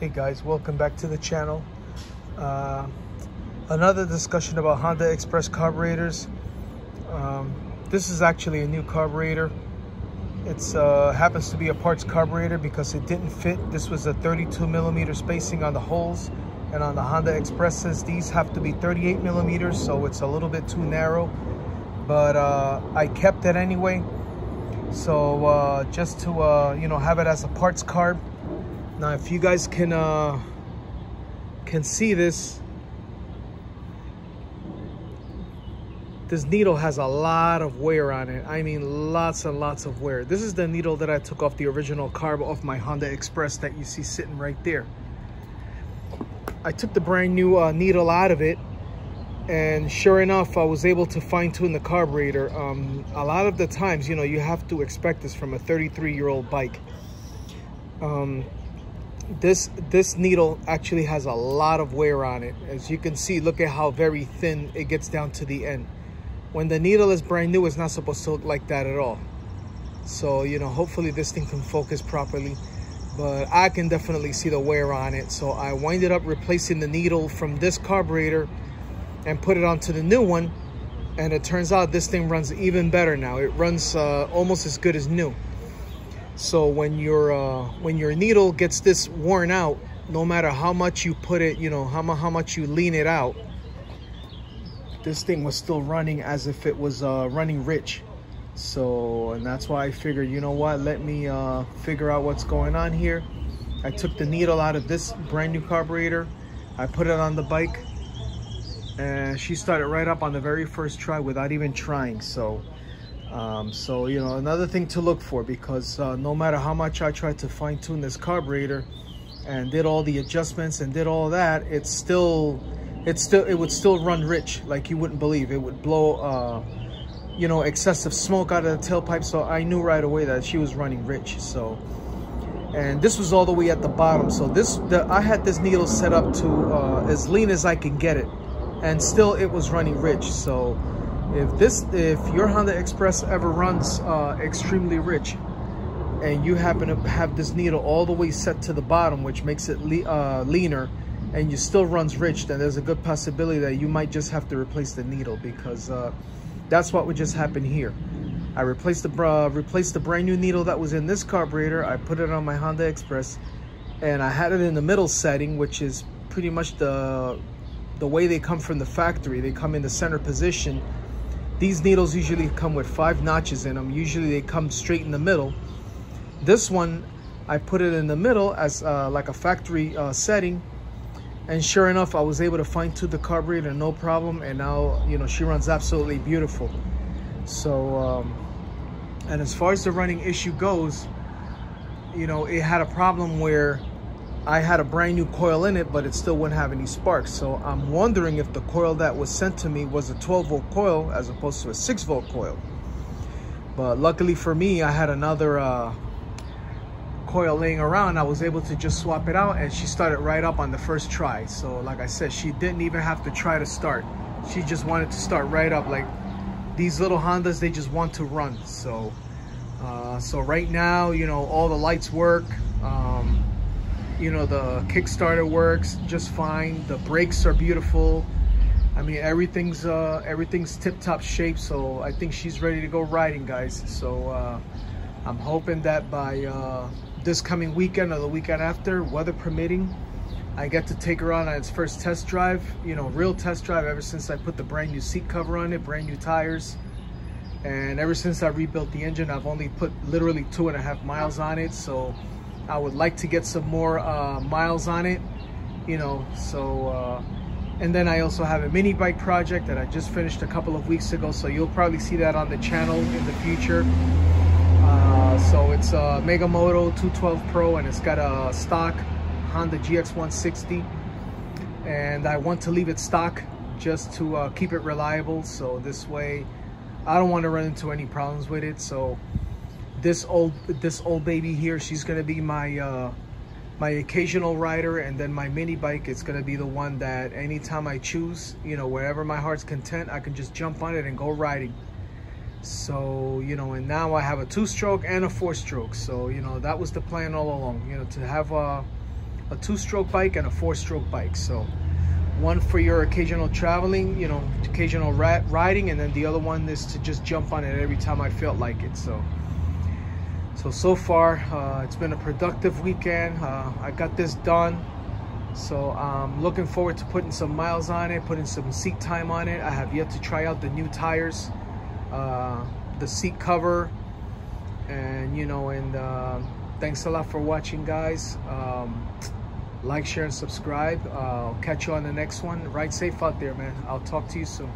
Hey guys, welcome back to the channel. Another discussion about Honda Express carburetors. This is actually a new carburetor. It's happens to be a parts carburetor because it didn't fit. This was a 32 millimeter spacing on the holes, and on the Honda Expresses these have to be 38 millimeters, so it's a little bit too narrow, but I kept it anyway. So just to you know, have it as a parts carb. Now if you guys can see this needle has a lot of wear on it. I mean, lots and lots of wear. This is the needle that I took off the original carb off my Honda Express that you see sitting right there. I took the brand new needle out of it, and sure enough, I was able to fine tune the carburetor. A lot of the times, you know, you have to expect this from a 33-year-old bike. This needle actually has a lot of wear on it. As you can see, look at how very thin it gets down to the end. When the needle is brand new, it's not supposed to look like that at all. So, you know, hopefully this thing can focus properly, but I can definitely see the wear on it. So I winded up replacing the needle from this carburetor and put it onto the new one, and it turns out this thing runs even better now. It runs almost as good as new. So when your needle gets this worn out, no matter how much you put it, you know, how much you lean it out, this thing was still running as if it was running rich. So, and that's why I figured, you know what, let me figure out what's going on here. I took the needle out of this brand new carburetor, I put it on the bike, and she started right up on the very first try without even trying. So so, you know, another thing to look for, because no matter how much I tried to fine tune this carburetor and did all the adjustments and did all that, it would still run rich like you wouldn't believe. It would blow you know, excessive smoke out of the tailpipe. So I knew right away that she was running rich. So, and this was all the way at the bottom. So I had this needle set up to as lean as I can get it, and still it was running rich. So if your Honda Express ever runs extremely rich, and you happen to have this needle all the way set to the bottom, which makes it leaner, and you still runs rich, then there's a good possibility that you might just have to replace the needle, because that's what would just happen here. I replaced the brand new needle that was in this carburetor. I put it on my Honda Express, and I had it in the middle setting, which is pretty much the way they come from the factory. They come in the center position. These needles usually come with 5 notches in them. Usually they come straight in the middle. This one, I put it in the middle as like a factory setting, and sure enough, I was able to fine tune the carburetor no problem, and now, you know, she runs absolutely beautiful. So and as far as the running issue goes, you know, it had a problem where I had a brand new coil in it, but it still wouldn't have any sparks. So I'm wondering if the coil that was sent to me was a 12-volt coil as opposed to a 6-volt coil. But luckily for me, I had another coil laying around. I was able to just swap it out, and she started right up on the first try. So like I said, she didn't even have to try to start. She just wanted to start right up. Like these little Hondas, they just want to run. So so right now, you know, all the lights work. You know, the Kickstarter works just fine. The brakes are beautiful. I mean, everything's tip-top shape. So I think she's ready to go riding, guys. So I'm hoping that by this coming weekend or the weekend after, weather permitting, I get to take her on its first test drive. You know, real test drive, ever since I put the brand new seat cover on it, brand new tires. And ever since I rebuilt the engine, I've only put literally 2.5 miles on it. So I would like to get some more miles on it, you know. So and then I also have a mini bike project that I just finished a couple of weeks ago, so you'll probably see that on the channel in the future. So it's a Megamoto 212 Pro, and it's got a stock Honda GX160, and I want to leave it stock just to keep it reliable. So this way I don't want to run into any problems with it. So this old baby here, she's gonna be my my occasional rider, and then my mini bike, it's gonna be the one that anytime I choose, you know, wherever my heart's content, I can just jump on it and go riding. So, you know, and now I have a 2-stroke and a 4-stroke. So, you know, that was the plan all along, you know, to have a 2-stroke bike and a 4-stroke bike. So one for your occasional traveling, you know, occasional riding, and then the other one is to just jump on it every time I felt like it. So far it's been a productive weekend. I got this done, so I'm looking forward to putting some miles on it, putting some seat time on it. I have yet to try out the new tires, the seat cover, and you know, and thanks a lot for watching, guys. Like, share, and subscribe. I'll catch you on the next one. Ride safe out there, man. I'll talk to you soon.